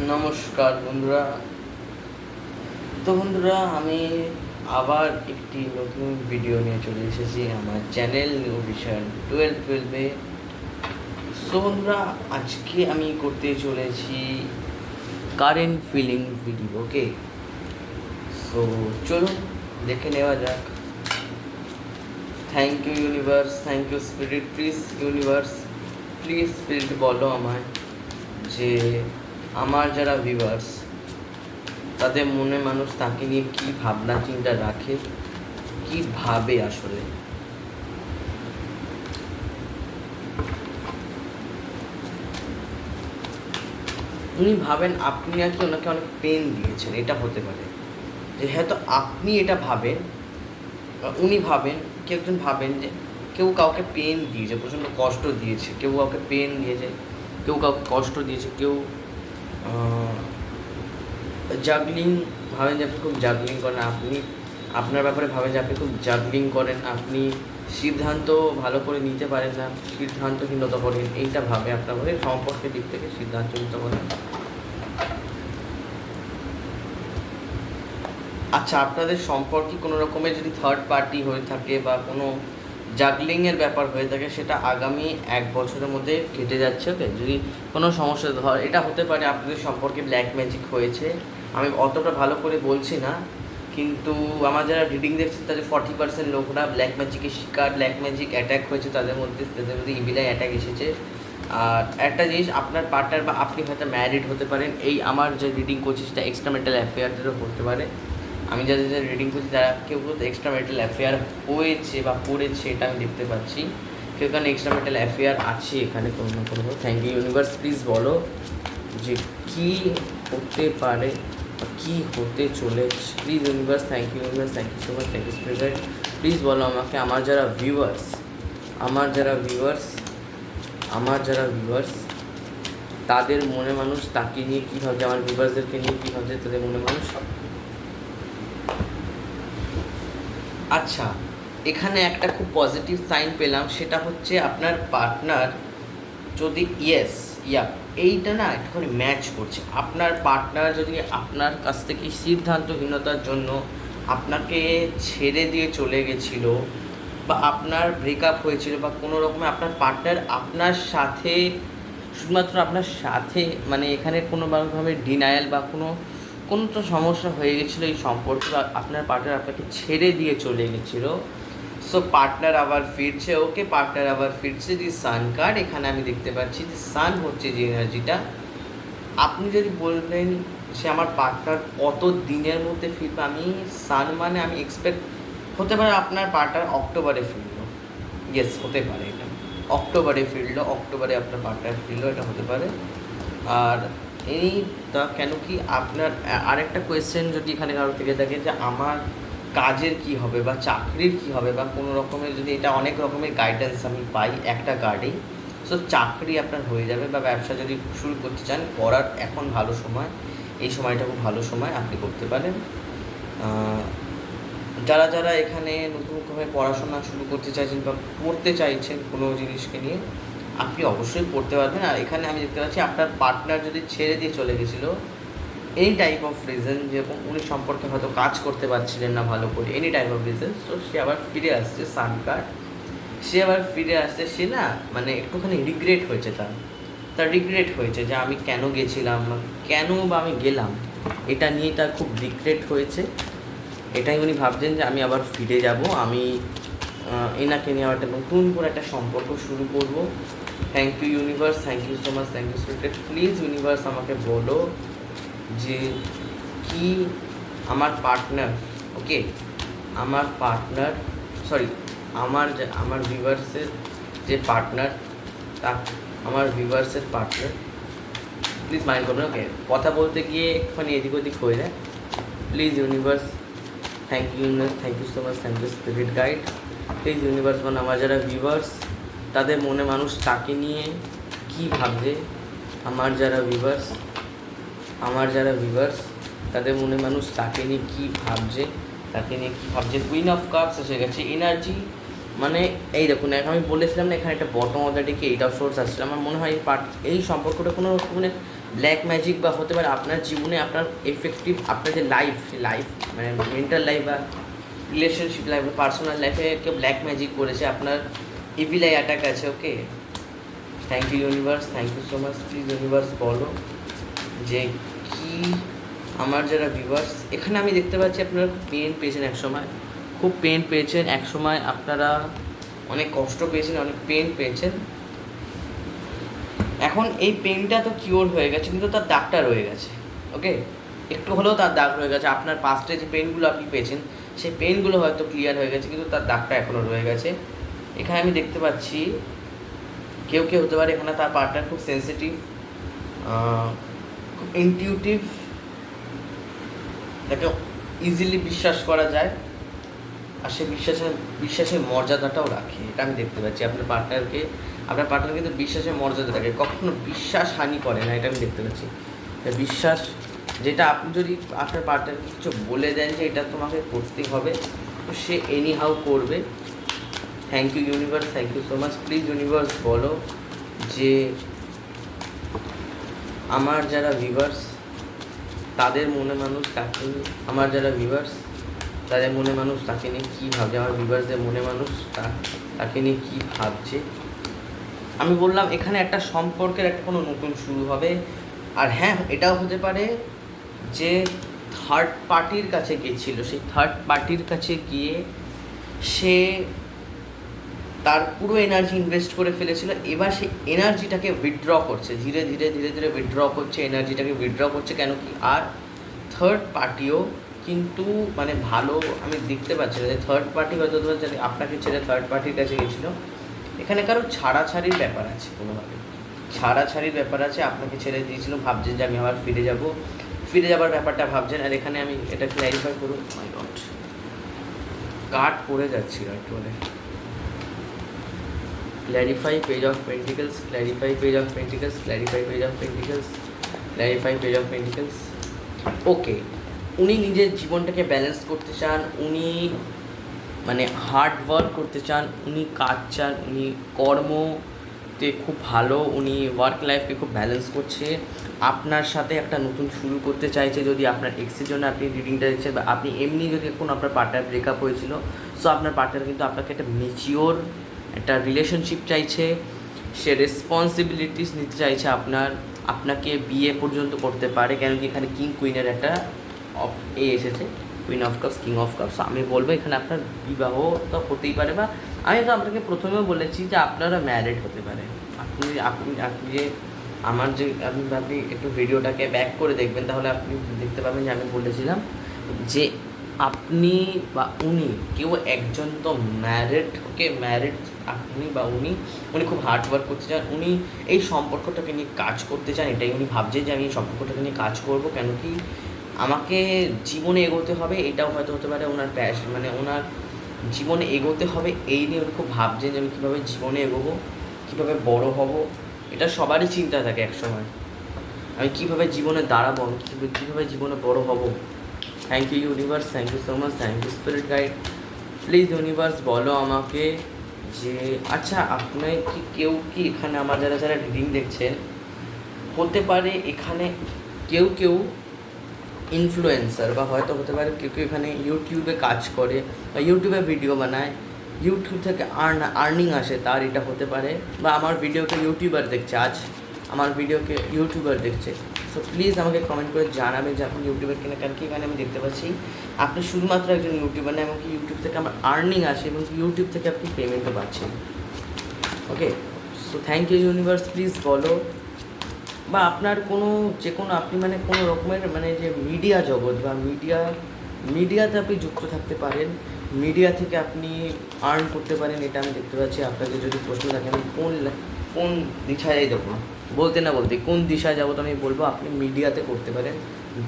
নমস্কার বন্ধুরা। তো বন্ধুরা, আমি আবার একটি নতুন ভিডিও নিয়ে চলে এসেছি আমার চ্যানেল নিউ ভিশন 12-12-এ। সো বন্ধুরা, আজকে আমি করতে চলেছি current feeling video. Okay, so চলুন দেখে নেওয়া যাক। Thank you universe, thank you spirit. Please universe, please spirit বলো আমায় যে আমার যারা ভিউয়ার্স তাদের মনে মানুষ তাকে নিয়ে কী ভাবনা চিন্তা রাখে, কী ভাবে আসলে। উনি ভাবেন আপনি নাকি ওনাকে অনেক পেন দিয়েছেন, এটা হতে পারে। যে হয়তো আপনি এটা ভাবেন, উনি ভাবেন, কেউ একজন ভাবেন যে কেউ কাউকে পেন দিয়েছে, প্রচণ্ড কষ্ট দিয়েছে, কেউ কাউকে পেন দিয়েছে, কেউ কাউকে কষ্ট দিয়েছে, কেউ জাগলিং ভাবেন যে আপনি খুব জাগলিং করেন, আপনি আপনার ব্যাপারে ভাবেন যে আপনি খুব জাগলিং করেন, আপনি সিদ্ধান্ত ভালো করে নিতে পারেন না, সিদ্ধান্তহীনতা করেন, এইটা ভাবে আপনার মধ্যে সম্পর্কের দিক থেকে সিদ্ধান্তহীনতা করেন। আচ্ছা, আপনাদের সম্পর্কে কোনো রকমের যদি থার্ড পার্টি হয়ে থাকে বা কোনো জাগলিংয়ের ব্যাপার হয়ে থাকে, সেটা আগামী 1 বছরের মধ্যে কেটে যাচ্ছে। ওকে, যদি কোনো সমস্যা এটা হতে পারে আপনাদের সম্পর্কে ব্ল্যাক ম্যাজিক হয়েছে। আমি অতটা ভালো করে বলছি না, কিন্তু আমার যারা রিডিং দেখছেন তাদের 40% লোকরা ব্ল্যাক ম্যাজিকের শিকার, ব্ল্যাক ম্যাজিক অ্যাটাক হয়েছে তাদের মধ্যে ইভিলাই অ্যাটাক এসেছে। আর একটা জিনিস, আপনার পার্টনার বা আপনি হয়তো ম্যারিড হতে পারেন। এই আমার যে রিডিং করছি সেটা এক্সট্রা মেন্টাল অ্যাফেয়ারদেরও হতে পারে। আমি যাদের যাদের রিডিং করছি তারা কেউ কেউ এক্সট্রা মেন্টাল অ্যাফেয়ার হয়েছে বা পড়েছে, এটা আমি দেখতে পাচ্ছি। কেউ এখানে এক্সট্রা মেন্টাল অ্যাফেয়ার আছে এখানে কোনো না কোনো। থ্যাংক ইউ ইউনিভার্স, প্লিজ বলো যে কী হতে পারে বা কী হতে চলেছে। Please universe, thank you universe, thank you so much, thank you spirit. Please বলো আমাকে আমার যারা ভিউয়ার্স তাদের মনে মানুষ তাকে নিয়ে কী ভাবছে, আমার ভিউয়ার্সদেরকে নিয়ে কী ভাবছে তাদের মনে মানুষ। আচ্ছা, এখানে একটা খুব পজিটিভ সাইন পেলাম, সেটা হচ্ছে আপনার পার্টনার যদি এইটা না একটুখানি ম্যাচ করছে। আপনার পার্টনার যদি আপনার কাছ থেকে সিদ্ধান্তহীনতার জন্য আপনাকে ছেড়ে দিয়ে চলে গেছিলো বা আপনার ব্রেকআপ হয়েছিল বা কোনো রকমে আপনার পার্টনার আপনার সাথে শুধুমাত্র আপনার সাথে মানে এখানে কোনোভাবে ডিনায়াল বা কোনো তো সমস্যা হয়ে গেছিলো এই সম্পর্কে, বা আপনার পার্টনার আপনাকে ছেড়ে দিয়ে চলে গেছিলো। সো পার্টনার আবার ফিরছে। ওকে, পার্টনার আবার ফিরছে। যে সান কার্ড এখানে আমি দেখতে পাচ্ছি, যে সান হচ্ছে যে এনার্জিটা। আপনি যদি বলবেন সে আমার পার্টনার কত দিনের মধ্যে ফিরবে, আমি সান মানে আমি এক্সপেক্ট হতে পারে আপনার পার্টনার অক্টোবরে ফিরলো। ইয়েস, হতে পারে এটা অক্টোবরে ফিরলো, অক্টোবরে আপনার পার্টনার ফিরলো, এটা হতে পারে। আর তা কেন কি আপনার আরেকটা কোয়েশ্চেন যদি এখানে কারো থেকে থাকে যে আমার কাজের কি হবে বা চাকরির কি হবে বা কোনো রকমের, যদি এটা অনেক রকমের গাইডেন্স আমি পাই একটা কার্ডেই। সো চাকরি আপনার হয়ে যাবে বা ব্যবসা যদি শুরু করতে চান, করার এখন ভালো সময়, এই সময়টা খুব ভালো সময়, আপনি করতে পারেন। যারা যারা এখানে নতুনভাবে পড়াশোনা শুরু করতে চাইছেন বা পড়তে চাইছেন কোনো জিনিসকে নিয়ে, আপনি অবশ্যই পড়তে পারবেন। আর এখানে আমি দেখতে পাচ্ছি আপনার পার্টনার যদি ছেড়ে দিয়ে চলে গেছিলো এনি টাইপ অফ রিজন, যেরকম উনি সম্পর্কে হয়তো কাজ করতে পারছিলেন না ভালো করে, any type of reason, so সে আবার ফিরে আসছে। সান কার্ড, সে আবার ফিরে আসছে। সে না মানে একটুখানি রিগ্রেট হয়েছে, তার রিগ্রেট হয়েছে যে আমি কেন গেছিলাম, কেন বা আমি গেলাম, এটা নিয়ে তার খুব রিগ্রেট হয়েছে। এটাই উনি ভাবছেন যে আমি আবার ফিরে যাব, আমি এনাকে নিয়ে আবার একটা নতুন করে একটা সম্পর্ক শুরু করব। Thank you universe, thank you so much, thank you spirit. Please universe আমাকে বলো যে কি আমার পার্টনার, ওকে আমার পার্টনার আমার ভিউয়ার্সের যে পার্টনার, তা আমার ভিউয়ার্সের পার্টনার, প্লিজ মাইন্ড করবেন। ওকে, কথা বলতে গিয়ে একটুখানি এদিক ওদিক হয়ে যায়। Please universe, thank you universe, thank you so much, thank you spirit guide. Please universe মানে আমার যারা ভিউয়ার্স তাদের মনে মানুষ তাকে নিয়ে কী ভাবছে, আমার যারা ভিউয়ার্স তাদের মনে মানুষ তাকে নিয়ে কী ভাবছে, কুইন অফ কাপস এসে গেছে। এনার্জি মানে এই দেখুন, আমি বলেছিলাম না এখানে একটা বটম অফ দ্য ডেকে 8 অফ সোর্স আসছিল। আমার মনে হয় এই সম্পর্কটা কোনো মানে ব্ল্যাক ম্যাজিক বা হতে পারে আপনার জীবনে আপনার এফেক্টিভ আপনার যে লাইফ মানে মেন্টাল লাইফ বা রিলেশনশিপ লাইফ বা পার্সোনাল লাইফে কেউ ব্ল্যাক ম্যাজিক করেছে, আপনার ইভিল আই অ্যাটাক আছে। Okay, thank you universe, thank you so much. Please universe বলো যে কি আমার যারা ভিউয়ার্স, এখানে আমি দেখতে পাচ্ছি আপনারা খুব পেন পেয়েছেন একসময়, খুব পেন পেয়েছেন একসময়, আপনারা অনেক কষ্ট পেয়েছেন, অনেক পেন পেয়েছেন। এখন এই পেনটা তো কিওর হয়ে গেছে, কিন্তু তার দাগটা রয়ে গেছে। ওকে, একটু হলেও তার দাগ রয়ে গেছে। আপনার পাস্টে যে পেনগুলো আপনি পেয়েছেন সেই পেনগুলো হয়তো ক্লিয়ার হয়ে গেছে, কিন্তু তার দাগটা এখনও রয়ে গেছে। এখানে আমি দেখতে পাচ্ছি কেউ কেউ হতে পারে এখানে তার পার্টনার খুব সেন্সিটিভ, খুব ইনটিউটিভ, তাকে ইজিলি বিশ্বাস করা যায়, আর সে বিশ্বাসের মর্যাদাটাও রাখে। এটা আমি দেখতে পাচ্ছি আপনার পার্টনার কিন্তু বিশ্বাসের মর্যাদা রাখে, কখনো বিশ্বাস হানি করে না। এটা আমি দেখতে পাচ্ছি বিশ্বাস, যেটা আপনি যদি আপনার পার্টনারকে কিছু বলে দেন যে এটা তোমাকে করতেই হবে, তো সে এনি হাউ করবে। Thank you universe, thank you so much. Please universe বলো যে আমার যারা ভিউয়ার্স তাদের মনে মানুষ তাকে নিয়ে, আমার যারা ভিউয়ার্স তাদের মনে মানুষ তাকে নিয়ে কী ভাবছে, আমার ভিউয়ার্সদের মনে মানুষ তাকে নিয়ে কী ভাবছে। আমি বললাম এখানে একটা সম্পর্কের একটা কোনো নতুন শুরু হবে। আর হ্যাঁ, এটাও হতে পারে যে থার্ড পার্টির কাছে গিয়েছিল, সেই থার্ড পার্টির কাছে গিয়ে সে তার পুরো এনার্জি ইনভেস্ট করে ফেলেছিল। এবার সে এনার্জিটাকে উইথড্র করছে, ধীরে ধীরে উইথড্র করছে, এনার্জিটাকে উইথড্র করছে। কেন কি আর থার্ড পার্টিও কিন্তু মানে ভালো আমি দেখতে পাচ্ছি না যে থার্ড পার্টি হয়তো আপনাকে ছেড়ে থার্ড পার্টির কাছে গেছিলো। এখানে কারো ছাড়াছাড়ির ব্যাপার আছে, কোনোভাবে ছাড়াছাড়ির ব্যাপার আছে, আপনাকে ছেড়ে দিয়েছিল, ভাবছেন যে আমি আবার ফিরে যাবার ব্যাপারটা ভাবছেন। আর এখানে আমি এটা ক্ল্যারিফাই করুন, মাই গড কাট পড়ে যাচ্ছিল একটু বলে। Clarify page of pentacles, clarify page of pentacles, clarify page of pentacles, clarify page of pentacles. Okay, উনি নিজের জীবনটাকে ব্যালেন্স করতে চান, উনি মানে হার্ড ওয়ার্ক করতে চান, উনি কাজ চান, উনি কর্মতে খুব ভালো, উনি ওয়ার্ক লাইফকে খুব ব্যালেন্স করছে, আপনার সাথে একটা নতুন শুরু করতে চাইছে। যদি আপনার এক্সের জন্য আপনি রিডিংটা দিচ্ছেন বা আপনি এমনি যদি এখন আপনার পার্টনার ব্রেকআপ হয়েছিল, সো আপনার পার্টনার কিন্তু আপনাকে একটা ম্যাচিওর একটা রিলেশনশিপ চাইছে, সে রেসপন্সিবিলিটিস নিতে চাইছে আপনাকে বিয়ে পর্যন্ত করতে পারে। কেন কি এখানে কিং কুইনের একটা এসেছে, queen of cups, king of cups. আমি বলবো এখানে আপনার বিবাহ তো হতেই পারে, বা আমি তো আপনাকে প্রথমেও বলেছি যে আপনারা ম্যারিড হতে পারে। আপনি যে আমার যে আপনি একটু ভিডিওটাকে ব্যাক করে দেখবেন, তাহলে আপনি দেখতে পাবেন যে আমি বলেছিলাম যে আপনি বা উনি কেউ একজন তো ম্যারিড। ওকে, ম্যারিড আপনি বা উনি খুব হার্ড ওয়ার্ক করতে চান, উনি এই সম্পর্কটাকে নিয়ে কাজ করতে চান। এটাই উনি ভাবছেন যে আমি এই সম্পর্কটাকে নিয়ে কাজ করবো, কেন কি আমাকে জীবনে এগোতে হবে। এটাও হয়তো হতে পারে ওনার প্যাশন, মানে ওনার জীবনে এগোতে হবে এই নিয়ে উনি খুব ভাবছেন যে আমি কীভাবে জীবনে এগোবো, কীভাবে বড় হব। এটা সবারই চিন্তা থাকে একসময়, আমি কীভাবে জীবনে দাঁড়াবো, আমি কীভাবে জীবনে বড় হব। Thank you universe, thank you so much, thank you spirit guide. Please universe বলো আমাকে যে আচ্ছা আপনি কেউ কি এখানে আমার যারা রিডিং দেখছেন, হতে পারে এখানে কেউ ইনফ্লুয়েন্সার, বা হয়তো হতে পারে কেউ এখানে ইউটিউবে কাজ করে বা ইউটিউবে ভিডিও বানায়, ইউটিউব থেকে আর্নিং আসে তার, এটা হতে পারে। বা আমার ভিডিওকে ইউটিউবার দেখছে, আজ আমার ভিডিওকে ইউটিউবার দেখছে। সো প্লিজ আমাকে কমেন্ট করে জানাবেন যে আপনি ইউটিউবার কিনা। কেন কি এখানে আমি দেখতে পাচ্ছি আপনি শুধুমাত্র একজন ইউটিউবার না, এমনকি ইউটিউব থেকে আমার আর্নিং আসে এবং ইউটিউব থেকে আপনি পেমেন্টও পাচ্ছেন। Okay, so thank you universe. Please বলো, বা আপনার যে কোনো আপনি মানে কোনো রকমের মানে যে মিডিয়া জগৎ বা মিডিয়াতে আপনি যুক্ত থাকতে পারেন, মিডিয়া থেকে আপনি আর্ন করতে পারেন। এটা আমি দেখতে পাচ্ছি। আপনাকে যদি প্রশ্ন থাকে আমি কোন দিশায় যাবো, বলতে না বলতে কোন দিশায় যাবো, তো আমি বলবো আপনি মিডিয়াতে করতে পারেন,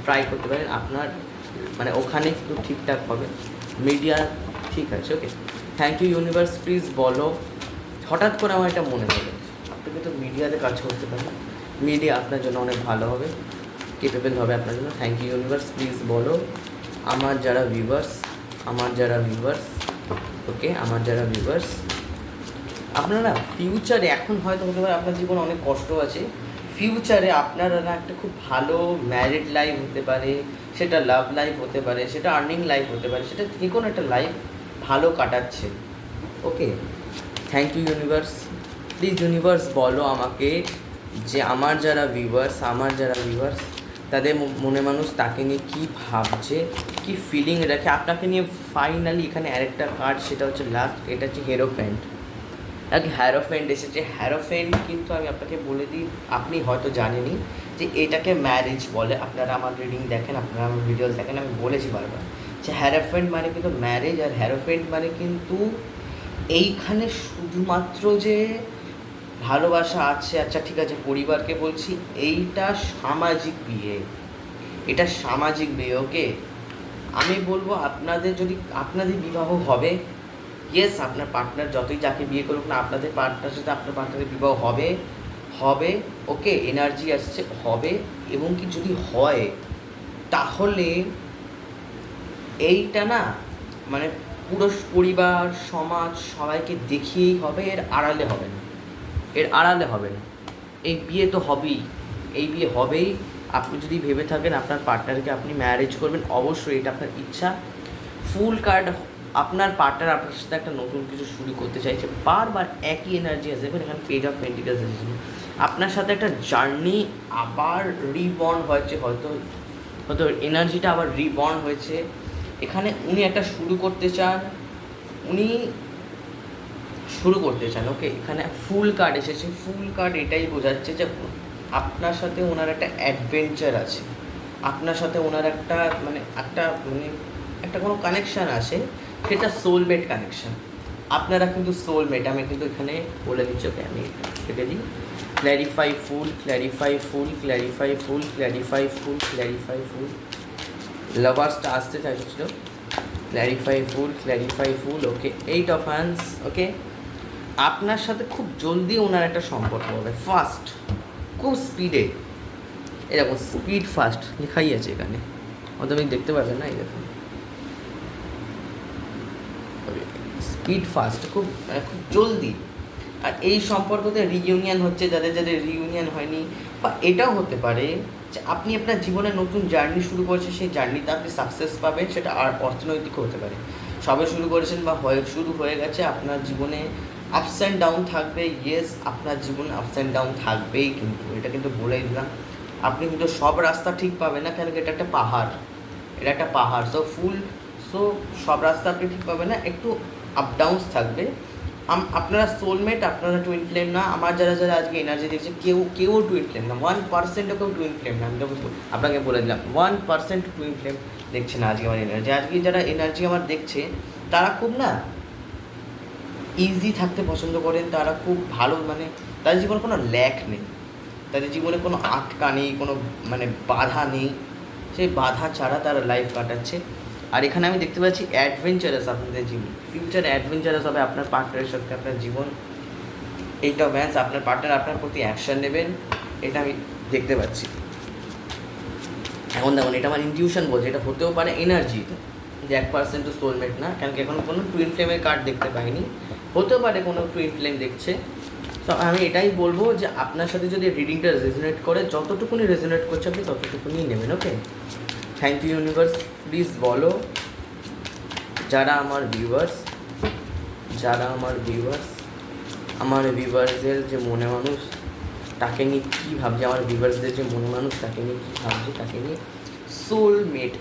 ট্রাই করতে পারেন। আপনার মানে ওখানে একটু ঠিকঠাক হবে, মিডিয়া ঠিক আছে। Okay, thank you universe. Please বলো, হঠাৎ করে আমার এটা মনে হলো আপনি কিন্তু মিডিয়াতে কাজ করতে পারেন, মিডিয়া আপনার জন্য অনেক ভালো হবে, কেপেবল হবে আপনার জন্য। Thank you universe. প্লিজ বলো আমার যারা ভিউয়ার্স, ওকে, আমার যারা ভিউয়ার্স, আপনারা ফিউচারে এখন হয়তো হতে পারে আপনার জীবনে অনেক কষ্ট আছে, ফিউচারে আপনারা না একটা খুব ভালো ম্যারিড লাইফ হতে পারে, সেটা লাভ লাইফ হতে পারে, সেটা আর্নিং লাইফ হতে পারে, সেটা যে কোনো একটা লাইফ ভালো কাটাচ্ছে। Okay, thank you universe. Please universe বলো আমাকে যে আমার যারা ভিউয়ার্স তাদের মনে মানুষ তাকে নিয়ে কী ভাবছে, কী ফিলিং রাখে আপনাকে নিয়ে। ফাইনালি এখানে আরেকটা কার্ড, সেটা হচ্ছে লাস্ট, এটা হচ্ছে হেরোফ্যান্ট। আগে হ্যারোফ্যান্ট এসেছে। হ্যারোফ্যান্ট কিন্তু আমি আপনাকে বলে দিই, আপনি হয়তো জানেনই যে এটাকে ম্যারেজ বলে। আপনারা আমার রিডিং দেখেন, আপনারা আমার ভিডিওস দেখেন, আমি বলেছি বারবার যে হ্যারোফ্যান্ট মানে কিন্তু ম্যারেজ, আর হ্যারোফ্যান্ট মানে কিন্তু এইখানে শুধুমাত্র যে ভালোবাসা আছে, আচ্ছা ঠিক আছে পরিবারকে বলছি, এইটা সামাজিক বিয়ে, এটা সামাজিক বিয়ে। ওকে, আমি বলবো আপনাদের যদি আপনাদের বিবাহ হবে, ইয়েস আপনার পার্টনার যতই যাকে বিয়ে করুক না, আপনাদের পার্টনার সাথে আপনার পার্টনারের বিবাহ হবে হবে ওকে, এনার্জি আসছে হবে। এবং কি যদি হয় তাহলে এইটা না মানে পুরো পরিবার সমাজ সবাইকে দেখিয়েই হবে, এর আড়ালে হবে না, এর আড়ালে হবে না। এই বিয়ে তো হবেই, এই বিয়ে হবেই। আপনি যদি ভেবে থাকেন আপনার পার্টনারকে আপনি ম্যারেজ করবেন, অবশ্যই এটা আপনার ইচ্ছা। ফুল কার্ড, আপনার পার্টনার আপনার সাথে একটা নতুন কিছু শুরু করতে চাইছে, বারবার একই এনার্জি আসবে। এখানে পেজ অফ পেন্টিকালস এসেছিল, আপনার সাথে একটা জার্নি আবার রিবর্ন হয়েছে, হয়তো হয়তো এনার্জিটা আবার রিবর্ন হয়েছে। এখানে উনি একটা শুরু করতে চান, উনি শুরু করতে চান। ওকে, এখানে ফুল কার্ড এসেছে। ফুল কার্ড এটাই বোঝাচ্ছে যে আপনার সাথে ওনার একটা অ্যাডভেঞ্চার আছে, আপনার সাথে ওনার একটা একটা কোনো কানেকশান আছে, সেটা সোলমেট কানেকশান। আপনারা কিন্তু সোলমেট, আমি কিন্তু এখানে বলে দিচ্ছি। ওকে, আমি কেটে দিই। Clarify fool, clarify fool, clarify fool, clarify fool, clarify fool. লাভার্সটা আসতে চাইছিল, clarify fool, clarify fool. Okay, 8 of hands. Okay, আপনার সাথে খুব জলদি ওনার একটা সম্পর্ক হবে, ফাস্ট, খুব স্পিডে। এরকম স্পিড ফাস্ট লেখাই আছে এখানে, হয়তো আপনি দেখতে পাবেন না, এই দেখুন স্পিড ফাস্ট, খুব খুব জলদি। আর এই সম্পর্কতে রিইউনিয়ন হচ্ছে, যাদের যাদের রিইউনিয়ন হয়নি, বা এটাও হতে পারে যে আপনি আপনার জীবনে নতুন জার্নি শুরু করেছেন, সেই জার্নিতে আপনি সাকসেস পাবেন, সেটা আর অর্থনৈতিকও হতে পারে। সবে শুরু করেছেন বা শুরু হয়ে গেছে, আপনার জীবনে আপস অ্যান্ড ডাউন থাকবে। ইয়েস, আপনার জীবনে আপস অ্যান্ড ডাউন থাকবেই, কিন্তু এটা কিন্তু বলেই দিলাম, আপনি কিন্তু সব রাস্তা ঠিক পাবেন না, কেন কি এটা একটা পাহাড়, এটা একটা পাহাড়। সো সব রাস্তা আপনি ঠিক পাবেন না, একটু আপ ডাউনস থাকবে। আপনারা সোলমেট, আপনারা টুইন ফ্লেম না। আমার যারা যারা আজকে এনার্জি দেখছে, কেউ টুইন ফ্লেম না, 1%ও কেউ টুইন ফ্লেম না। আমি তো আপনাকে বলে দিলাম 1% টুইন ফ্লেম দেখছে না আজকে আমার এনার্জি। আজকে যারা এনার্জি আমার দেখছে তারা খুব না ইজি থাকতে পছন্দ করেন, তারা খুব ভালো, মানে তাদের জীবনে কোনো ল্যাক নেই, তাদের জীবনে কোনো আটকা নেই, কোনো মানে বাধা নেই, সেই বাধা ছাড়া তারা লাইফ কাটাচ্ছে। আর এখানে আমি দেখতে পাচ্ছি অ্যাডভেঞ্চারাস আপনাদের জীবন, ফিউচার অ্যাডভেঞ্চারাস হবে আপনার পার্টনারের সাথে আপনার জীবন। এইটা ভ্যান্স, আপনার পার্টনার আপনার প্রতি অ্যাকশন নেবেন, এটা আমি দেখতে পাচ্ছি। এখন দেখুন, এটা আমার ইনটিউশন বলছে, এটা হতেও পারে এনার্জি, যে 1% তো সোলমেট না, কারণ কি এখনও কোনো টুইন ফ্লেমের কার্ড দেখতে পাইনি, হতেও পারে কোনো টুইন ফ্লেম দেখছে। তো আমি এটাই বলবো যে আপনার সাথে যদি রিডিংটা রেজোনেট করে, যতটুকুনি রেজোনেট করছে আপনি ততটুকুনি নেবেন। ওকে, থ্যাংক ইউ ইউনিভার্স। প্লিজ বলো যারা আমার ভিউয়ার্সদের যে মনে মানুষ তাকে নিয়ে কী ভাবছে, আমার ভিউয়ার্সদের যে মনে মানুষ তাকে নিয়ে কী ভাবছে, তাকে নিয়ে সোলমেট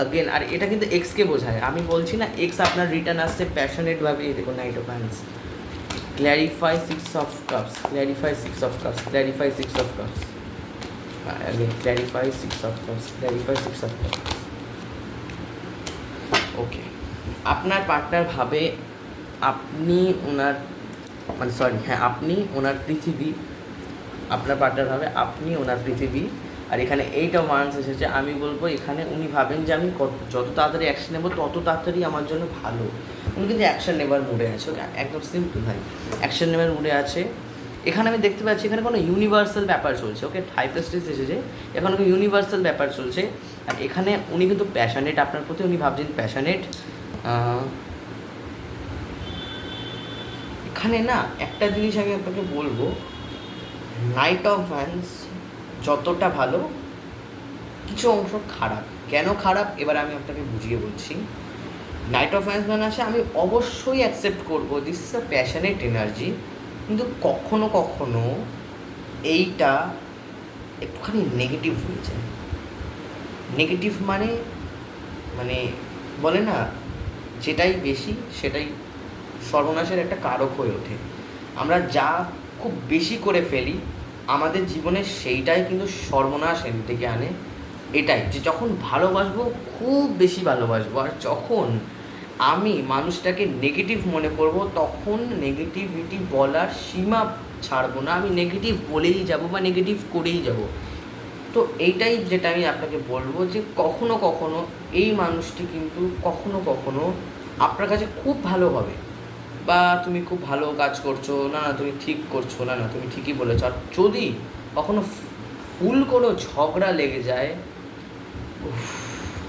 আগেন। আর এটা কিন্তু এক্সকে বোঝায়, আমি বলছি না এক্স আপনার রিটার্ন আসছে প্যাশনেটভাবে। দেখুন night of hands, clarify 6 of cups, clarify 6 of cups, clarify 6 of cups, again clarify 6 of cups, clarify 6 of cups. ওকে, আপনার পার্টনার ভাবে আপনি ওনার আপনি ওনার পৃথিবী, আপনার পার্টনার ভাবে আপনি ওনার পৃথিবী। আর এখানে 8 of wands এসেছে, আমি বলবো এখানে উনি ভাবেন যে আমি যত তাড়াতাড়ি অ্যাকশন নেবো তত তাড়াতাড়ি আমার জন্য ভালো। উনি কিন্তু অ্যাকশন নেবার মুডে আছে। ওকে, একদম সিম্পল ভাই, অ্যাকশন নেবার মুডে আছে। এখানে আমি দেখতে পাচ্ছি এখানে কোনো ইউনিভার্সাল ব্যাপার চলছে। ওকে, হাইপোস্টেস এসেছে, এখন কোনো ইউনিভার্সাল ব্যাপার চলছে। আর এখানে উনি কিন্তু প্যাশনেট আপনার প্রতি, উনি ভাবছেন প্যাশনেট। এখানে না একটা জিনিস আমি আপনাকে বলবো, নাইট অফ ভ্যান্স যতটা ভালো, কিছু অংশ খারাপ। কেন খারাপ এবার আমি আপনাকে বুঝিয়ে বলছি। নাইট অফ ভ্যান্স মানে আসে, আমি অবশ্যই অ্যাকসেপ্ট করবো this is a passionate energy, কিন্তু কখনো কখনো এইটা একটুখানি নেগেটিভ হয়ে যায়। নেগেটিভ মানে মানে বলে না, যেটাই বেশি সেটাই সর্বনাশের একটা কারক হয়ে ওঠে। আমরা যা খুব বেশি করে ফেলি আমাদের জীবনে, সেইটাই কিন্তু সর্বনাশ ডেকে আনে। এটাই যে যখন ভালোবাসবো খুব বেশি ভালোবাসবো, আর যখন আমি মানুষটাকে নেগেটিভ মনে করব তখন নেগেটিভিটি বলার সীমা ছাড়বো না, আমি নেগেটিভ বলেই যাব বা নেগেটিভ করেই যাব। তো এইটাই যেটা আমি আপনাকে বলবো, যে কখনো কখনো এই মানুষটি কিন্তু কখনো কখনো আপনার কাছে খুব ভালো হবে, বা তুমি খুব ভালো কাজ করছো, না না তুমি ঠিক করছো, না না তুমি ঠিকই বলেছো। আর যদি কখনো ফুল কোনো ঝগড়া লেগে যায়,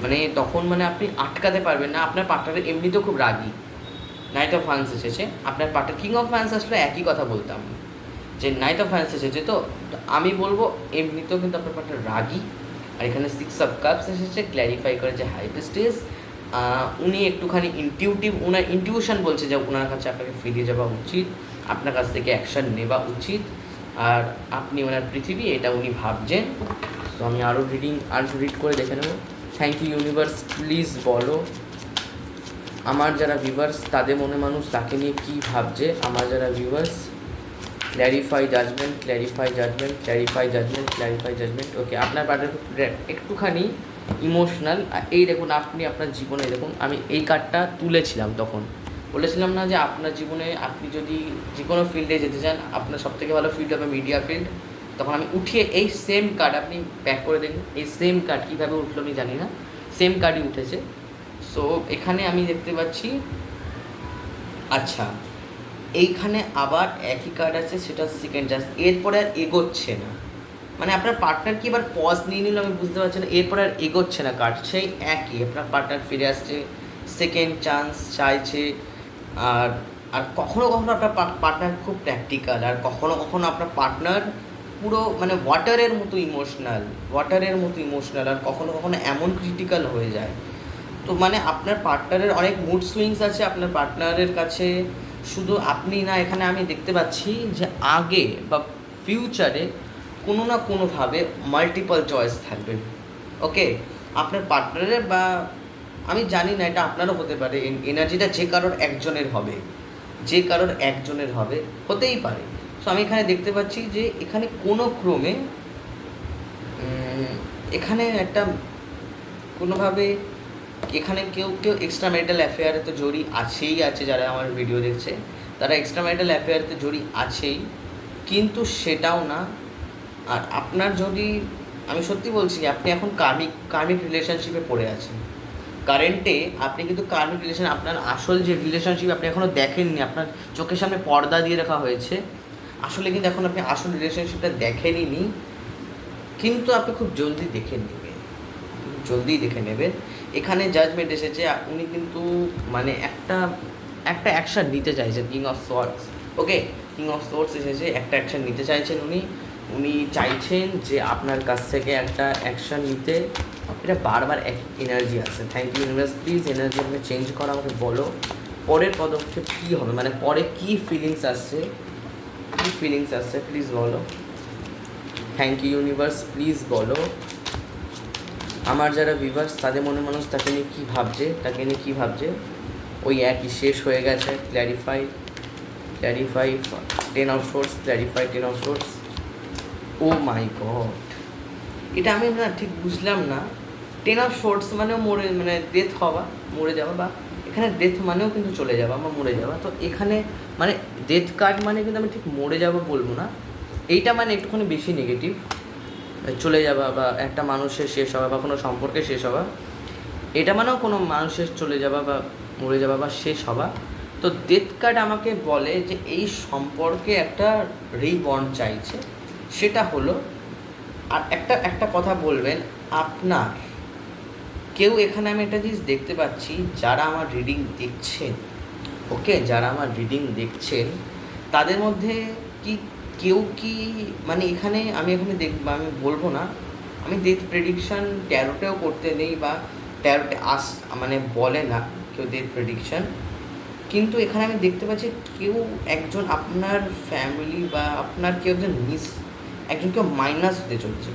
মানে তখন মানে আপনি আটকাতে পারবেন না। আপনার পার্টনার এমনিতেও খুব রাগী, নাইট অফ ফ্যান্স এসেছে, আপনার পার্টনার কিং অফ ফ্যান্স আসলে একই কথা বলতাম, যে নাইট অফ ফ্যান্স এসেছে। তো আমি বলবো এমনিতেও কিন্তু আপনার পার্টনার রাগী। আর এখানে 6 অফ কাপস এসেছে, ক্ল্যারিফাই করে যে হাই প্রিস্টেস, উনি একটুখানি ইনটিউটিভ, ওনার ইনটিউশন বলছে যে ওনার কাছে আপনাকে ফিরে যাওয়া উচিত, আপনার কাছ থেকে অ্যাকশান নেওয়া উচিত, আর আপনি ওনার পৃথিবী, এটা উনি ভাবছেন। তো আমি আরও রিড করে দেখে নেব। থ্যাংক ইউ ইউনিভার্স, প্লিজ বলো আমার যারা ভিউয়ার্স তাদের মনে মানুষ তাকে নিয়ে কী ভাবছে। আমার যারা viewers, clarify judgement, clarify judgement, clarify judgement, clarify judgement. Okay, আপনার পার্টনার একটুখানি ইমোশনাল। এই দেখুন, আপনি আপনার জীবনে দেখুন, আমি এই কার্ডটা তুলেছিলাম তখন, বলেছিলাম না যে আপনার জীবনে আপনি যদি যে কোনো ফিল্ডে যেতে চান, আপনার সবথেকে ভালো ফিল্ড হবে মিডিয়া ফিল্ড। তখন আমি উঠিয়ে এই সেম কার্ড, আপনি ব্যাক করে দেখুন, এই সেম কার্ড কীভাবে উঠলো আমি জানি না, সেম কার্ডই উঠেছে। সো এখানে আমি দেখতে পাচ্ছি, আচ্ছা এইখানে আবার একই কার্ড আছে, সেটা সেকেন্ড চান্স। এরপরে আর এগোচ্ছে না, মানে আপনার পার্টনার কি এবার পজ নিয়ে নিল আমি বুঝতে পারছি না। এরপরে আর এগোচ্ছে না কার্ড, সেই একই, আপনার পার্টনার ফিরে আসছে, সেকেন্ড চান্স চাইছে। আর আর কখনো কখনো আপনার পার্টনার খুব প্র্যাকটিক্যাল, আর কখনো কখনো আপনার পার্টনার পুরো মানে ওয়াটারের মতো ইমোশনাল, আর কখনো কখনো এমন ক্রিটিক্যাল হয়ে যায়। তো মানে আপনার পার্টনারের অনেক মুড সুইংস আছে আপনার পার্টনারের কাছে। শুধু আপনি না, এখানে আমি দেখতে পাচ্ছি যে আগে বা ফিউচারে কোনো না কোনোভাবে মাল্টিপল চয়েস থাকবে। ওকে, আপনার পার্টনারের, বা আমি জানি না এটা আপনারও হতে পারে, এনার্জিটা যে কারোর একজনের হবে, হতেই পারে। সো আমি এখানে দেখতে পাচ্ছি যে এখানে কোনো ক্রমে এখানে একটা কোনোভাবে এখানে কেউ এক্সট্রা ম্যারিটাল অ্যাফেয়ারে তো জড়িয়ে আছে, যারা আমার ভিডিও দেখছে তারা এক্সট্রা ম্যারিটাল অ্যাফেয়ারে জড়ি আছেই, কিন্তু সেটাও না। আর আপনার যদি, আমি সত্যি বলছি, আপনি এখন কার্মিক রিলেশনশিপে পড়ে আছেন কারেন্টে। আপনি কিন্তু কার্মিক রিলেশন, আপনার আসল যে রিলেশনশিপ আপনি এখনও দেখেননি, আপনার চোখের সামনে পর্দা দিয়ে রাখা হয়েছে, আসলে কিন্তু এখন আপনি আসল রিলেশনশিপটা দেখেনই, কিন্তু আপনি খুব জলদি দেখে নেবেন। এখানে জাজমেন্ট এসেছে, উনি কিন্তু মানে একটা অ্যাকশান নিতে চাইছেন, king of swords. Okay, king of swords এসেছে, একটা অ্যাকশান নিতে চাইছেন উনি চাইছেন যে আপনার কাছ থেকে একটা অ্যাকশান নিতে। এটা বারবার এক এনার্জি আসছে। Thank you universe, please energy আমাকে চেঞ্জ করা, আমাকে বলো পরের পদক্ষেপ কী হবে, মানে পরে কী ফিলিংস আসছে, প্লিজ বলো। থ্যাংক ইউ ইউনিভার্স, প্লিজ বলো আমার যারা ভিউয়ার্স তাদের মনে মানুষ তাকে নিয়ে কী ভাবছে। ওই একই শেষ হয়ে গেছে। Clarify 10 of source, clarify 10 of source. Oh my god, এটা আমি না ঠিক বুঝলাম না। 10 অফ সোর্স মানেও ডেথ হওয়া, মরে যাওয়া, বা এখানে ডেথ মানেও কিন্তু চলে যাওয়া বা মরে যাওয়া। তো এখানে মানে ডেথ কার্ড মানে কিন্তু আমি ঠিক মরে যাবো বলবো না, এইটা মানে একটুখানি বেশি নেগেটিভ, চলে যাওয়া বা একটা মানুষের শেষ হওয়া বা কোনো সম্পর্কে শেষ হওয়া, এটা মানেও কোনো মানুষের চলে যাওয়া বা মরে যাওয়া বা শেষ হওয়া। তো ডেথ কার্ড আমাকে বলে যে এই সম্পর্কে একটা রিবর্ন চাইছে, সেটা হলো। আর একটা কথা বলবেন, আপনার কেউ এখানে আমি একটা জিনিস দেখতে পাচ্ছি, যারা আমার রিডিং দেখছেন, তাদের মধ্যে কি কেউ কি মানে এখানে আমি আমি বলবো না, আমি ডেথ প্রেডিকশন ট্যারোটেও করতে নেই বা ট্যারোটে মানে বলে না কেউ ডেথ প্রেডিকশন, কিন্তু এখানে আমি দেখতে পাচ্ছি কেউ একজন আপনার ফ্যামিলি বা আপনার কেউ একজন কেউ মাইনাস হতে চলছে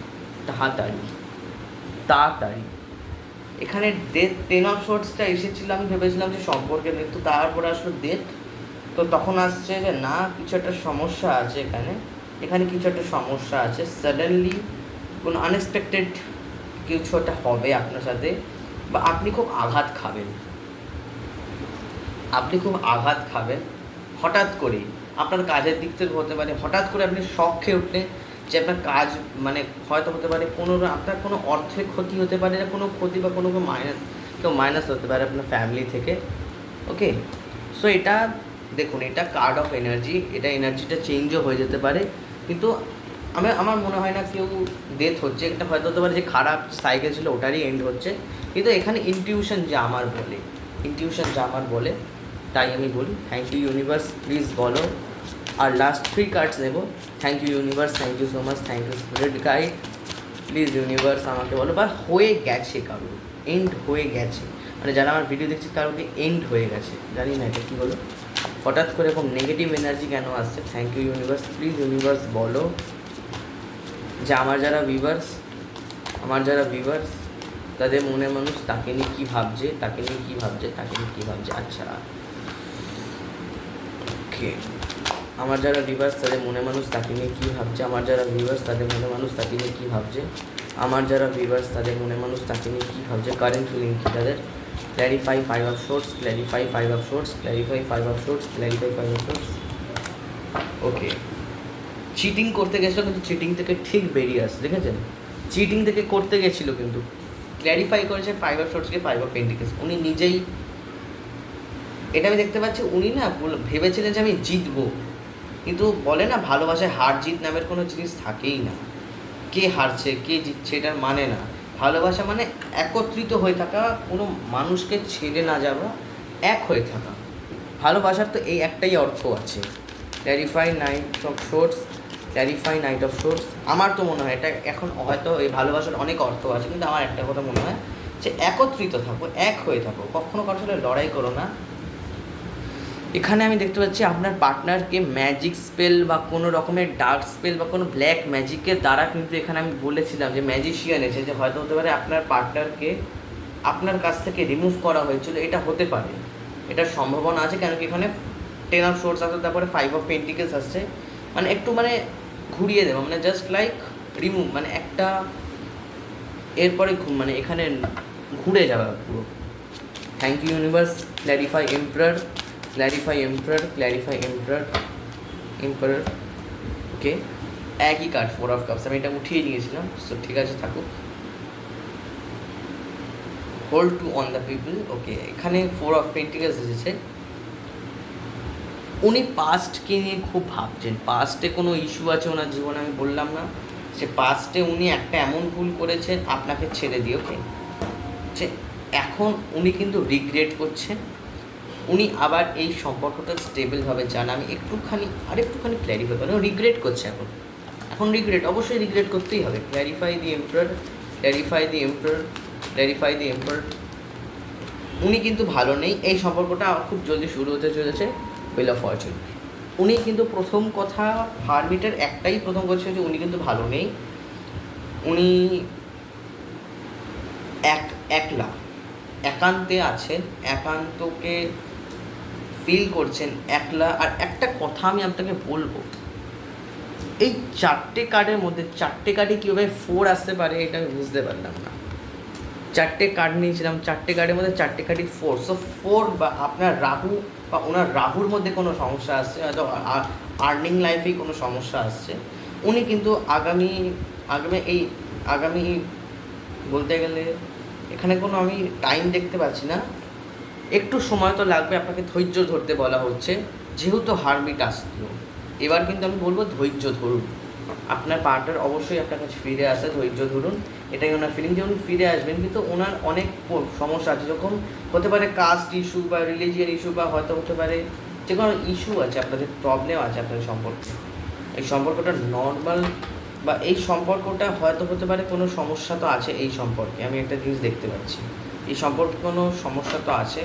তাড়াতাড়ি তাড়াতাড়ি। এখানে ডেথ 10 অফ শর্টসটা এসেছিল, আমি ভেবেছিলাম যে সম্পর্কে নেই, তো তারপরে আসলো ডেথ। তো তখন আসছে যে না, কিছু একটা সমস্যা আছে এখানে, এখানে কিছু একটা সমস্যা আছে, সাডেনলি কোনো আনএক্সপেক্টেড কিছু একটা হবে আপনার সাথে, বা আপনি খুব আঘাত খাবেন, হঠাৎ করেই আপনার কাজের দিক থেকে হতে পারে, হঠাৎ করে আপনি শক খেয়ে উঠলেন যে আপনার কাজ মানে হয়তো হতে পারে কোনো আপনার কোনো অর্থের ক্ষতি হতে পারে, না কোনো ক্ষতি বা কোনো কেউ মাইনাস হতে পারে আপনার ফ্যামিলি থেকে। ওকে, সো এটা দেখুন, এটা কার্ড অফ এনার্জি, এটা এনার্জিটা চেঞ্জও হয়ে যেতে পারে, কিন্তু আমার মনে হয় না কেউ ডেথ হচ্ছে, এটা হয়তো হতে পারে যে খারাপ সাইকেল ছিল ওটারই এন্ড হচ্ছে, কিন্তু এখানে ইনটিউশন যা আমার বলে তাই আমি বলি। থ্যাংক ইউ ইউনিভার্স, প্লিজ বলো। আর লাস্ট 3 কার্ডস নেব। Thank you universe, thank you so much, thank you spirit guide, please universe আমাকে বলো, বা হয়ে গেছে কারো, এন্ড হয়ে গেছে, মানে যারা আমার ভিডিও দেখছে কারোকে এন্ড হয়ে গেছে, জানি না এটা কী হলো, হঠাৎ করে এরকম নেগেটিভ এনার্জি কেন আসছে। Thank you universe, please universe বলো যে আমার যারা ভিউয়ার্স তাদের মনে মানুষ তাকে নিয়ে কী ভাবছে, আচ্ছা ওকে। আমার যারা ভিউয়ার্স তাদের মনে মানুষ তাকে নিয়ে কী ভাবছে, আমার যারা ভিউয়ার্স তাদের মনে মানুষ তাকে নিয়ে কী ভাবছে, কারেন্ট ফিলিং কী তাদের। Clarify 5 of swords, okay. Cheating করতে গেছিলো কিন্তু চিটিং থেকে ঠিক বেরিয়ে আসছে, দেখেছেন, চিটিং থেকে করতে গেছিলো কিন্তু ক্ল্যারিফাই করেছে 5 অফ শর্টসকে 5 অফ পেন্টিকেলস। উনি নিজেই, এটা আমি দেখতে পাচ্ছি, উনি না ভেবেছিলেন যে আমি জিতবো, কিন্তু বলে না ভালোবাসায় হার জিত নামের কোনো জিনিস থাকেই না, কে হারছে কে জিতছে এটার মানে না। ভালোবাসা মানে একত্রিত হয়ে থাকা, কোনো মানুষকে ছেড়ে না যাওয়া, এক হয়ে থাকা। ভালোবাসার তো এই একটাই অর্থ আছে। ক্ল্যারিফাই নাইট অফ শোর্টস, আমার তো মনে হয় এটা এখন হয়তো এই ভালোবাসার অনেক অর্থ আছে, কিন্তু আমার একটা কথা মনে হয় যে একত্রিত থাকো, এক হয়ে থাকো, কখনো কারোর সাথে লড়াই করো না। এখানে আমি দেখতে পাচ্ছি আপনার পার্টনারকে ম্যাজিক স্পেল বা কোনো রকমের ডার্ক স্পেল বা কোনো ব্ল্যাক ম্যাজিকের দ্বারা, কিন্তু এখানে আমি বলেছিলাম যে ম্যাজিশিয়ান এসে, যে হয়তো হতে পারে আপনার পার্টনারকে আপনার কাছ থেকে রিমুভ করা হয়েছিল, এটা হতে পারে, এটার সম্ভাবনা আছে, কেন কি এখানে 10 অফ শোর্টস আসছে, তারপরে 5 অফ পেন্টিকেলস আসছে, মানে একটু মানে ঘুরিয়ে দেবো, মানে জাস্ট লাইক রিমুভ, মানে একটা এরপরে মানে এখানে ঘুরে যাবে পুরো। Thank you universe, clarify emperor, okay. একই কার্ড 4 অফ কাপস, আমি এটা উঠিয়ে নিয়েছিলাম, সো ঠিক আছে থাকুক। Hold to on the people, okay. এখানে 4 অফ পেন্টিকেলস এসেছে, উনি পাস্টকে নিয়ে খুব ভাবছেন, পাস্টে কোনো ইস্যু আছে ওনার জীবনে, আমি বললাম না, সে পাস্টে উনি একটা এমন ভুল করেছেন আপনাকে ছেড়ে দিয়ে, ওকে, যে এখন উনি কিন্তু রিগ্রেট করছেন, উনি আবার এই সম্পর্কটা স্টেবলভাবে চান। আমি একটুখানি ক্ল্যারিফাই করেন, রিগ্রেট করছে এখন রিগ্রেট, অবশ্যই রিগ্রেট করতেই হবে। ক্ল্যারিফাই দি এম্পারার, উনি কিন্তু ভালো নেই, এই সম্পর্কটা খুব জলদি শুরু হতে চলেছে। হুইল অফ ফরচুন, উনি কিন্তু প্রথম কথা হারমিটের একটাই প্রথম কথা যে উনি কিন্তু ভালো নেই, উনি একান্তে আছেন, একান্তকে ফিল করছেন, একলা। আর একটা কথা আমি আপনাকে বলবো, এই 4টে কার্ডের মধ্যে 4টে কার্ডে কীভাবে 4 আসতে পারে এটা আমি বুঝতে পারলাম না। 4টে কার্ড নিয়েছিলাম, 4টে কার্ডের মধ্যে 4টে কার্ডই 4, সো 4 বা আপনার রাহু বা ওনার রাহুর মধ্যে কোনো সমস্যা আসছে, হয়তো আর্নিং লাইফেই কোনো সমস্যা আসছে। উনি কিন্তু আগামী বলতে গেলে এখানে কোনো আমি টাইম দেখতে পাচ্ছি না, একটু সময় তো লাগবে, আপনাকে ধৈর্য ধরতে বলা হচ্ছে, যেহেতু হারমিট আসলো। এবার কিন্তু আমি বলবো ধৈর্য ধরুন, আপনার পার্টনার অবশ্যই আপনার কাছে ফিরে আসে, ধৈর্য ধরুন, এটাই ওনার ফিলিং, যে উনি ফিরে আসবেন, কিন্তু ওনার অনেক সমস্যা আছে, যখন হতে পারে কাস্ট ইস্যু বা রিলিজিয়ান ইস্যু, বা হয়তো হতে পারে যে কোনো ইস্যু আছে, আপনাদের প্রবলেম আছে আপনাদের সম্পর্কে, এই সম্পর্কটা নর্মাল, বা এই সম্পর্কটা হয়তো হতে পারে কোনো সমস্যা তো আছে এই সম্পর্কে, আমি একটা জিনিস দেখতে পাচ্ছি এই সম্পর্কে কোনো সমস্যা তো আছে,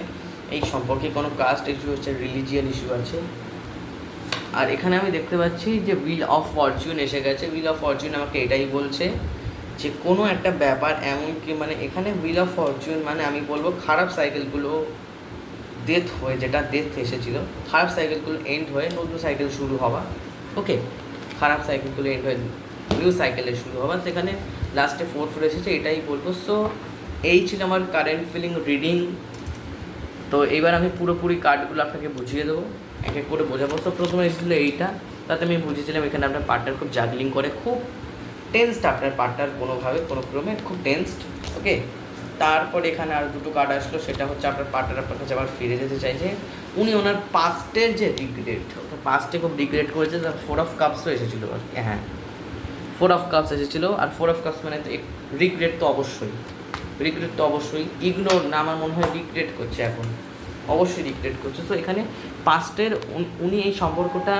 এই সম্পর্কে কোনো কাস্ট ইস্যু হচ্ছে, রিলিজিয়ান ইস্যু আছে। আর এখানে আমি দেখতে পাচ্ছি যে হুইল অফ ফরচুন এসে গেছে। হুইল অফ ফরচুন আমাকে এটাই বলছে যে কোনো একটা ব্যাপার এমনকি মানে এখানে হুইল অফ ফরচুন মানে আমি বলবো খারাপ সাইকেলগুলো ডেথ হয়ে, যেটা ডেথ এসেছিলো, খারাপ সাইকেলগুলো এন্ড হয়ে নতুন সাইকেল শুরু হওয়া। ওকে, খারাপ সাইকেলগুলো এন্ড হয়ে নিউ সাইকেলের শুরু হওয়া, সেখানে লাস্টে 4 এসেছে, এটাই বলবো। সো এই ছিল আমার কারেন্ট ফিলিং রিডিং। তো এবার আমি পুরোপুরি কার্ডগুলো আপনাকে বুঝিয়ে দেবো, এক এক করে বোঝাবো। তো প্রথমে এসেছিলো এইটা, তাতে আমি বুঝেছিলাম এখানে আপনার পার্টনার খুব জাগলিং করে, খুব টেন্সড আপনার পার্টনার, কোনোভাবে কোনো ক্রমে খুব টেন্সড। ওকে, তারপর এখানে আর দুটো কার্ড আসলো, সেটা হচ্ছে আপনার পার্টনার আপনার কাছে আবার ফিরে যেতে চাইছে। উনি ওনার পাস্টের যে রিগ্রেট, ওটা পাস্টে খুব রিগ্রেট করেছে। তার 4 অফ কাপসও এসেছিলো, হ্যাঁ 4 অফ কাপস এসেছিলো। আর 4 অফ কাপস মানে তো রিগ্রেট তো অবশ্যই, রিগ্রেট তো অবশ্যই, ইগনোর না, আমার মনে হয় রিগ্রেট করছে এখন, অবশ্যই রিগ্রেট করছে। তো এখানে পাস্টের উনি এই সম্পর্কটা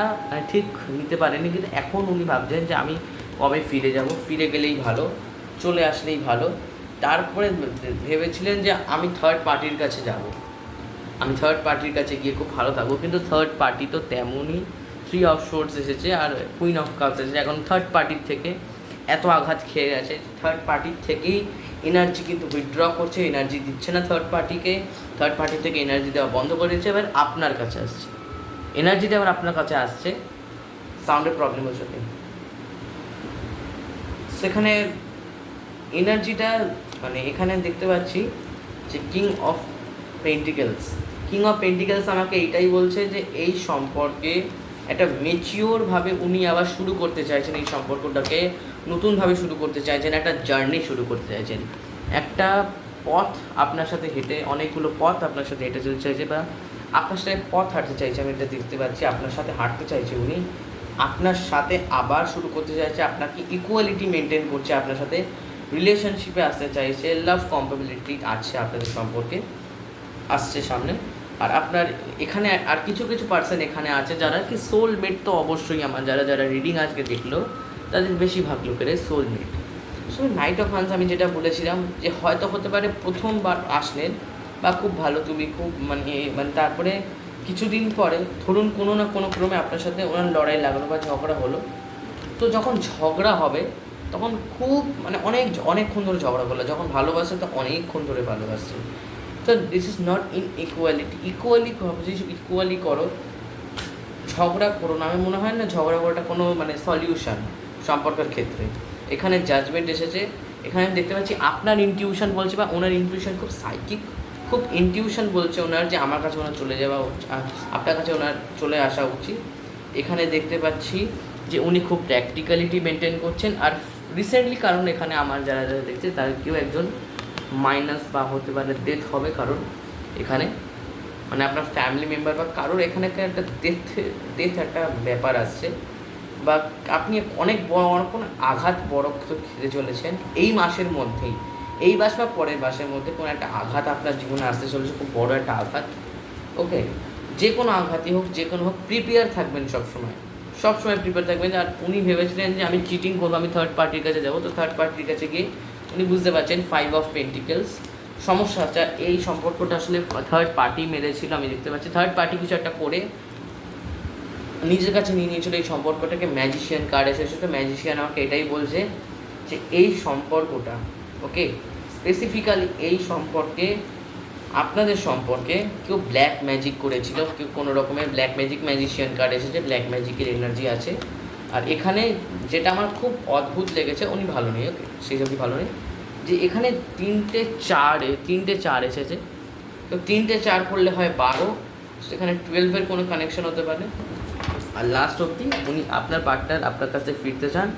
ঠিক নিতে পারেনি, কিন্তু এখন উনি ভাবছেন যে আমি কবে ফিরে যাব, ফিরে গেলেই ভালো, চলে আসলেই ভালো। তারপরে ভেবেছিলেন যে আমি থার্ড পার্টির কাছে যাব, আমি থার্ড পার্টির কাছে গিয়ে খুব ভালো থাকবো, কিন্তু থার্ড পার্টি তো তেমনই 3 অফ শোর্টস এসেছে আর কুইন অফ কাপস এসেছে। এখন থার্ড পার্টির থেকে এত আঘাত খেয়ে গেছে, থার্ড পার্টির থেকেই এনার্জি কিন্তু উইথড্র করছে, এনার্জি দিচ্ছে না থার্ড পার্টিকে, থার্ড পার্টি থেকে এনার্জি দেওয়া বন্ধ করে দিচ্ছে, এবার আপনার কাছে আসছে এনার্জিটা, এবার আপনার কাছে আসছে। সাউন্ডের প্রবলেম হচ্ছে, সেখানে এনার্জিটা মানে এখানে দেখতে পাচ্ছি যে king of pentacles, king of pentacles আমাকে এইটাই বলছে যে এই সম্পর্কে একটা মেচিওরভাবে উনি আবার শুরু করতে চাইছেন, এই সম্পর্কটাকে নতুনভাবে শুরু করতে চাইছেন, একটা জার্নি শুরু করতে চাইছেন, একটা পথ আপনার সাথে হেঁটে, অনেকগুলো পথ আপনার সাথে হেঁটে চলতে চাইছে, বা আপনার সাথে পথ হাঁটতে চাইছে, আমি এটা দেখতে পাচ্ছি, আপনার সাথে হাঁটতে চাইছে উনি, আপনার সাথে আবার শুরু করতে চাইছে, আপনাকে ইকুয়ালিটি মেনটেন করছে, আপনার সাথে রিলেশনশিপে আসতে চাইছে, লাভ কম্পেবিলিটি আছে আপনাদের সম্পর্কে আসছে সামনে। আর আপনার এখানে আর কিছু কিছু পার্সন এখানে আছে যারা কি সোলমেট, তো অবশ্যই আমার যারা যারা রিডিং আজকে দেখলো তাদের বেশিরভাগ লোকের soulmate. So night of wands আমি যেটা বলেছিলাম যে হয়তো হতে পারে প্রথমবার আসলেন বা খুব ভালো তুমি খুব মানে তারপরে কিছুদিন পরে ধরুন কোনো না কোনো ক্রমে আপনার সাথে ওনার লড়াই লাগলো বা ঝগড়া হলো। তো যখন ঝগড়া হবে তখন খুব মানে অনেকক্ষণ ধরে ঝগড়া করলো, যখন ভালোবাসে তো অনেকক্ষণ ধরে ভালোবাসছে। তো this is not in equality, equally করো, ঝগড়া করো না। আমি মনে হয় না ঝগড়া করাটা কোনো মানে সলিউশন সম্পর্কের ক্ষেত্রে। এখানে জাজমেন্ট এসেছে, এখানে আমি দেখতে পাচ্ছি আপনার ইনটিউশন বলছে বা ওনার ইনটিউশন খুব সাইকিক, খুব ইনটিউশন বলছে ওনার যে আমার কাছে ওনার চলে যাওয়া, আপনার কাছে ওনার চলে আসা উচিত। এখানে দেখতে পাচ্ছি যে উনি খুব প্র্যাকটিক্যালিটি মেনটেন করছেন। আর রিসেন্টলি কারণ এখানে আমার যারা যারা দেখছে তার কেউ একজন মাইনাস বা হতে পারে ডেথ হবে, কারণ এখানে মানে আপনার ফ্যামিলি মেম্বার বা কারোর এখানে একটা ডেথ একটা ব্যাপার আসছে, বা আপনি অনেক বড় কোনো আঘাত বড় খেতে চলেছেন এই মাসের মধ্যেই, এই মাস বা পরের মাসের মধ্যে কোনো একটা আঘাত আপনার জীবনে আসতে চলেছে, খুব বড় একটা আঘাত। ওকে, যে কোনো আঘাতই হোক, যে কোনো হোক, প্রিপেয়ার থাকবেন সবসময় প্রিপেয়ার থাকবেন। আর উনি ভেবেছিলেন যে আমি চিটিং করবো, আমি থার্ড পার্টির কাছে যাবো, তো থার্ড পার্টির কাছে গিয়ে উনি বুঝতে পারছেন 5 অফ পেন্টিকেলস সমস্যা হচ্ছে। এই সম্পর্কটা আসলে থার্ড পার্টি মেরেছিল, আমি দেখতে পাচ্ছি থার্ড পার্টি কিছু একটা করে নিজের কাছে নিয়ে নিয়েছিল এই সম্পর্কটাকে। ম্যাজিশিয়ান কার্ড এসেছে, তো ম্যাজিশিয়ান আমাকে এটাই বলছে যে এই সম্পর্কটা, ওকে স্পেসিফিক্যালি এই সম্পর্কে, আপনাদের সম্পর্কে কেউ ব্ল্যাক ম্যাজিক করেছিল, কেউ কোনো রকমের ব্ল্যাক ম্যাজিক, ম্যাজিশিয়ান কার্ড এসেছে, ব্ল্যাক ম্যাজিকের এনার্জি আছে। আর এখানে যেটা আমার খুব অদ্ভুত লেগেছে, উনি ভালো নেই, ওকে সেই সবই ভালো নেই, যে এখানে 3টে 4 এসেছে, তো 3টে 4 করলে হয় 12, সেখানে 12-এর কোনো কানেকশন হতে পারে। আর লাস্ট অবধি উনি আপনার পার্টনার আপনার কাছে ফিরতে চান,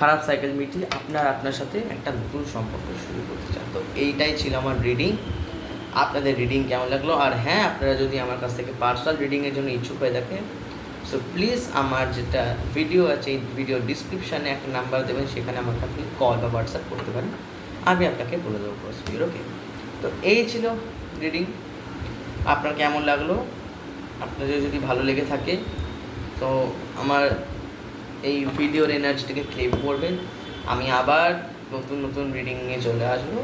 খারাপ সাইকেল মিটিয়ে আপনার সাথে একটা নতুন সম্পর্ক শুরু করতে চান। তো এইটাই ছিল আমার রিডিং। আপনাদের রিডিং কেমন লাগলো? আর হ্যাঁ, আপনারা যদি আমার কাছ থেকে পার্সোনাল রিডিংয়ের জন্য ইচ্ছুক হয়ে থাকেন, সো প্লিজ আমার যেটা ভিডিও আছে এই ভিডিও ডিসক্রিপশানে একটা নাম্বার দেবেন, সেখানে আমাকে আপনি কল বা হোয়াটসঅ্যাপ করতে পারেন, আমি আপনাকে বলে দেবো প্রসিডিউর। ওকে, তো এই ছিল রিডিং। আপনার কেমন লাগলো? আপনাদের যদি ভালো লেগে থাকে তো আমার এই ভিডিওর এনার্জিটাকে ক্লেম করবেন। আমি আবার নতুন নতুন রিডিং নিয়ে চলে আসবো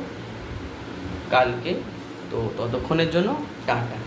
কালকে। তো ততক্ষণের জন্য টাটা।